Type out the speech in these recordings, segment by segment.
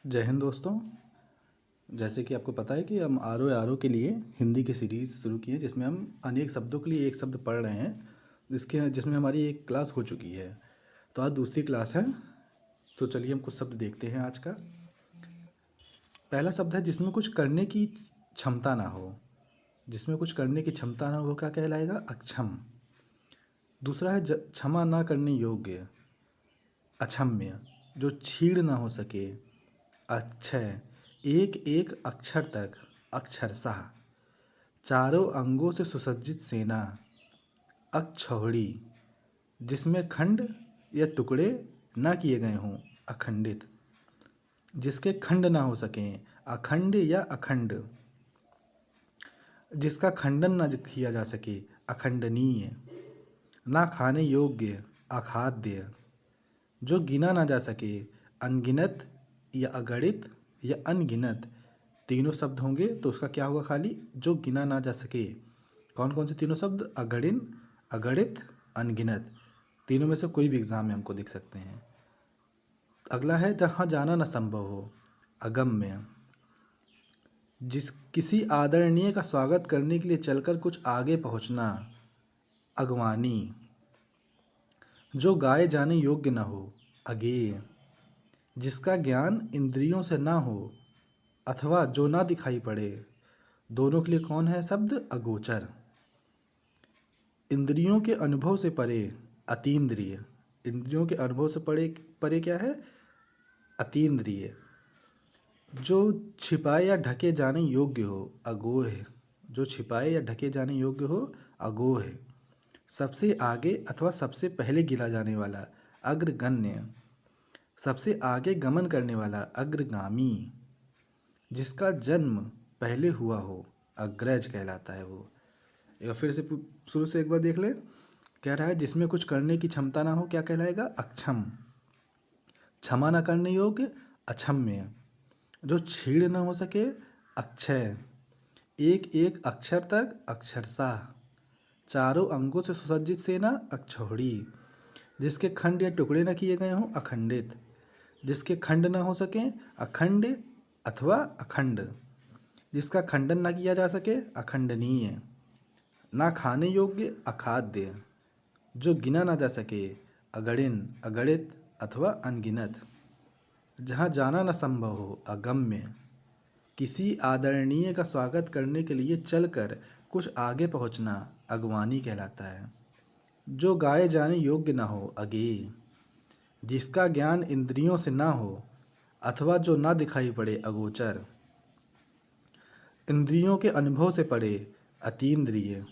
जय हिंद दोस्तों। जैसे कि आपको पता है कि हम आर ओ के लिए हिंदी की सीरीज़ शुरू की है, जिसमें हम अनेक शब्दों के लिए एक शब्द पढ़ रहे हैं, जिसमें हमारी एक क्लास हो चुकी है। तो आज दूसरी क्लास है। तो चलिए हम कुछ शब्द देखते हैं आज का। पहला शब्द है जिसमें कुछ करने की क्षमता ना हो। जिसमें कुछ करने की क्षमता ना हो क्या कहलाएगा? अक्षम। दूसरा है क्षमा ना करने योग्य, अक्षम्य। जो छीड़ ना हो सके, अक्षय। एक एक अक्षर तक, अक्षरशः। चारों अंगों से सुसज्जित सेना, अक्षौहिणी। जिसमें खंड या टुकड़े ना किए गए हों, अखंडित। जिसके खंड ना हो सकें, अखंड या अखंड। जिसका खंडन ना किया जा सके, अखंडनीय। ना खाने योग्य, अखाद्य। जो गिना ना जा सके, अनगिनत या अगणित या अनगिनत। तीनों शब्द होंगे तो उसका क्या होगा? खाली जो गिना ना जा सके। कौन कौन से तीनों शब्द? अगणित, अगणित, अनगिनत। तीनों में से कोई भी एग्जाम में हमको दिख सकते हैं। अगला है जहाँ जाना न संभव हो, अगम्य। किसी आदरणीय का स्वागत करने के लिए चलकर कुछ आगे पहुँचना, अगवानी। जो गाए जाने योग्य न हो, अगेय। जिसका ज्ञान इंद्रियों से ना हो अथवा जो ना दिखाई पड़े, दोनों के लिए कौन है शब्द? अगोचर। इंद्रियों के अनुभव से परे, अतीन्द्रिय। इंद्रियों के अनुभव से परे परे क्या है? अतीन्द्रिय। जो छिपाए या ढके जाने योग्य हो, अगोह। जो छिपाए या ढके जाने योग्य हो, अगोह। सबसे आगे अथवा सबसे पहले गिना जाने वाला, अग्रगण्य। सबसे आगे गमन करने वाला, अग्रगामी। जिसका जन्म पहले हुआ हो, अग्रज कहलाता है वो। एक बार फिर से शुरू से एक बार देख ले। कह रहा है जिसमें कुछ करने की क्षमता ना हो, क्या कहलाएगा? अक्षम। क्षमा न करने योग्य, अक्षम्य। जो छीड़ न हो सके, अक्षय। एक एक अक्षर तक, अक्षरशः। चारों अंगों से सुसज्जित सेना, अक्षौहिणी। जिसके खंड या टुकड़े न किए गए हों, अखंडित। जिसके खंड न हो सके, अखंड अथवा अखंड। जिसका खंडन न किया जा सके, अखंडनीय। ना खाने योग्य, अखाद्य। जो गिना ना जा सके, अगणिन, अगणित अथवा अनगिनत। जहाँ जाना न संभव हो, अगम्य। किसी आदरणीय का स्वागत करने के लिए चलकर कुछ आगे पहुँचना, अगवानी कहलाता है। जो गाए जाने योग्य न हो, अगेय। जिसका ज्ञान इंद्रियों से ना हो अथवा जो ना दिखाई पड़े, अगोचर। इंद्रियों के अनुभव से परे, अतीन्द्रिय।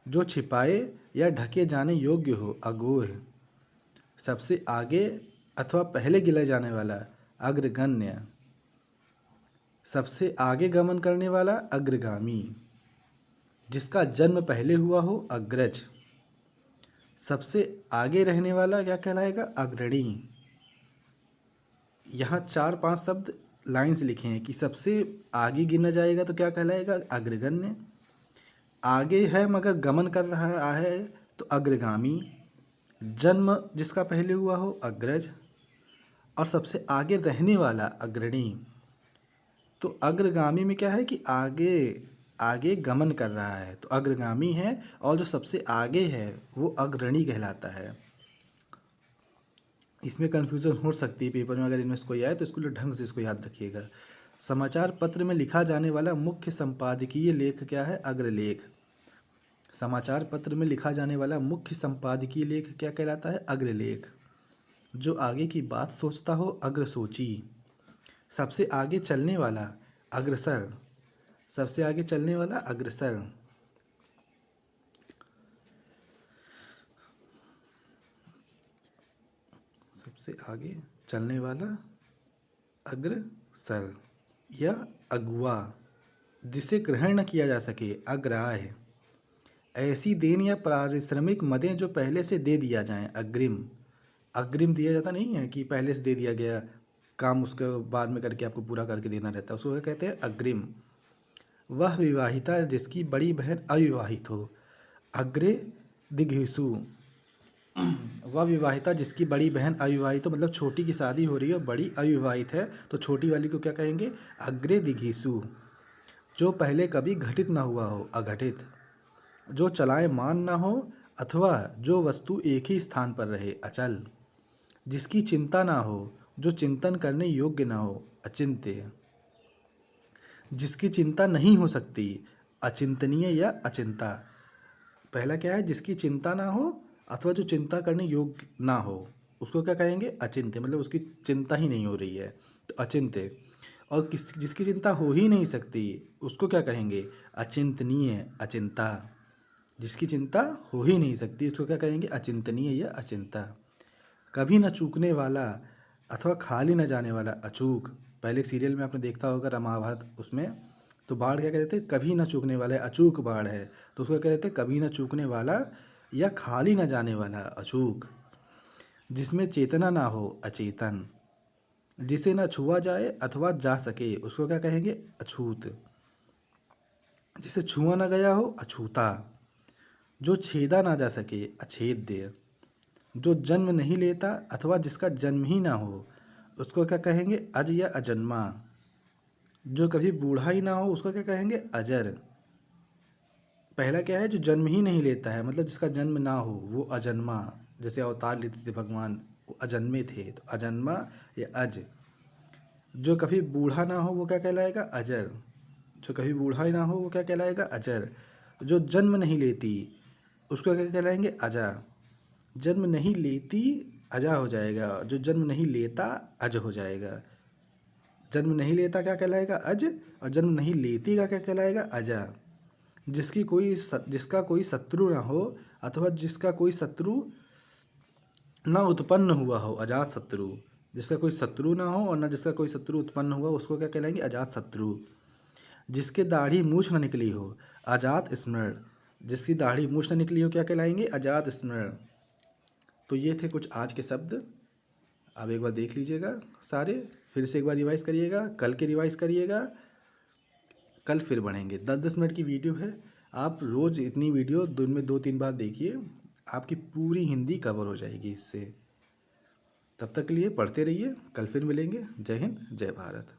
जो छिपाए या ढके जाने योग्य हो, अगोह। सबसे आगे अथवा पहले गिनाए जाने वाला, अग्रगण्य। सबसे आगे गमन करने वाला, अग्रगामी। जिसका जन्म पहले हुआ हो, अग्रज। सबसे आगे रहने वाला क्या कहलाएगा? अग्रणी। यहाँ 4-5 शब्द लाइन्स लिखे हैं कि सबसे आगे गिना जाएगा तो क्या कहलाएगा? अग्रगण्य। आगे है मगर गमन कर रहा है तो अग्रगामी। जन्म जिसका पहले हुआ हो, अग्रज। और सबसे आगे रहने वाला, अग्रणी। तो अग्रगामी में क्या है कि आगे आगे गमन कर रहा है तो अग्रगामी है, और जो सबसे आगे है वो अग्रणी कहलाता है। इसमें कन्फ्यूज़न हो सकती है पेपर में, अगर इनमें से कोई आए तो इसको ढंग से इसको याद रखिएगा। समाचार पत्र में लिखा जाने वाला मुख्य संपादकीय लेख क्या है? अग्रलेख। समाचार पत्र में लिखा जाने वाला मुख्य संपादकीय लेख क्या कहलाता है? अग्रलेख। जो आगे की बात सोचता हो, अग्रसूची। सबसे आगे चलने वाला, अग्रसर। सबसे आगे चलने वाला, अग्रसर। सबसे आगे चलने वाला, अग्रसर या अगुआ। जिसे ग्रहण न किया जा सके, अग्राह्य। ऐसी देन या पारिश्रमिक मदें जो पहले से दे दिया जाए, अग्रिम। अग्रिम दिया जाता नहीं है कि पहले से दे दिया गया काम, उसके बाद में करके आपको पूरा करके देना रहता है, उसको क्या कहते हैं? अग्रिम। वह विवाहिता जिसकी बड़ी बहन अविवाहित हो, अग्रे दिघिसु। वह विवाहिता जिसकी बड़ी बहन अविवाहित हो, मतलब छोटी की शादी हो रही है और बड़ी अविवाहित है, तो छोटी वाली को क्या कहेंगे? अग्रे दिघीसु। जो पहले कभी घटित ना हुआ हो, अघटित। जो चलायमान ना हो अथवा जो वस्तु एक ही स्थान पर रहे, अचल। जिसकी चिंता ना हो, जो चिंतन करने योग्य ना हो, अचिंत्य। जिसकी चिंता नहीं हो सकती, अचिंतनीय या अचिंता। पहला क्या है? जिसकी चिंता ना हो अथवा जो चिंता करने योग्य ना हो, उसको क्या कहेंगे? अचिंत्य, मतलब उसकी चिंता ही नहीं हो रही है, तो अचिंत्य। और जिसकी चिंता हो ही नहीं सकती, उसको क्या कहेंगे? अचिंतनीय, अचिंता। जिसकी चिंता हो ही नहीं सकती, उसको क्या कहेंगे? अचिंतनीय या अचिंता। कभी न चूकने वाला अथवा खाली न जाने वाला, अचूक। पहले सीरियल में आपने देखा होगा रामाभारत, उसमें तो बाढ़ क्या कहते थे? कभी न चूकने वाला है, अचूक बाढ़ है, तो उसको क्या कहते हैं? कभी न चूकने वाला या खाली न जाने वाला, अचूक। जिसमें चेतना ना हो, अचेतन। जिसे न छुआ जाए अथवा जा सके, उसको क्या कहेंगे? अछूत। जिसे छुआ न गया हो, अछूता। जो छेदा ना जा सके, अछेद्य। जो जन्म नहीं लेता अथवा जिसका जन्म ही ना हो, उसको क्या कहेंगे? अज या अजन्मा। जो कभी बूढ़ा ही ना हो, उसको क्या कहेंगे? अजर। पहला क्या है? जो जन्म ही नहीं लेता है, मतलब जिसका जन्म ना हो, वो अजन्मा। जैसे अवतार लेते थे भगवान, वो अजन्मे थे, तो अजन्मा या अज। जो कभी बूढ़ा ना हो, वो क्या कहलाएगा? अजर। जो कभी बूढ़ा ही ना हो, वो क्या कहलाएगा? अजर। जो जन्म नहीं लेती, उसको क्या कहलाएंगे? अजा। जन्म नहीं लेती अजा हो जाएगा, जो जन्म नहीं लेता अज हो जाएगा। जन्म नहीं लेता क्या कहलाएगा? अज। और जन्म नहीं लेती का क्या कहलाएगा? अजा। जिसका कोई शत्रु ना हो अथवा जिसका कोई शत्रु ना उत्पन्न हुआ हो, अजात शत्रु। जिसका कोई शत्रु ना हो और ना जिसका कोई शत्रु उत्पन्न हुआ, उसको क्या कहलाएंगे? अजात शत्रु। जिसके दाढ़ी मूछ न निकली हो, अजात स्मरण। जिसकी दाढ़ी मूछ न निकली हो, क्या कहलाएंगे? अजात स्मरण। तो ये थे कुछ आज के शब्द। आप एक बार देख लीजिएगा सारे, फिर से एक बार रिवाइज करिएगा, कल के रिवाइज करिएगा, कल फिर बढ़ेंगे। 10-10 मिनट की वीडियो है, आप रोज़ इतनी वीडियो दिन में 2-3 बार देखिए, आपकी पूरी हिंदी कवर हो जाएगी इससे। तब तक के लिए पढ़ते रहिए, कल फिर मिलेंगे। जय हिंद, जय भारत।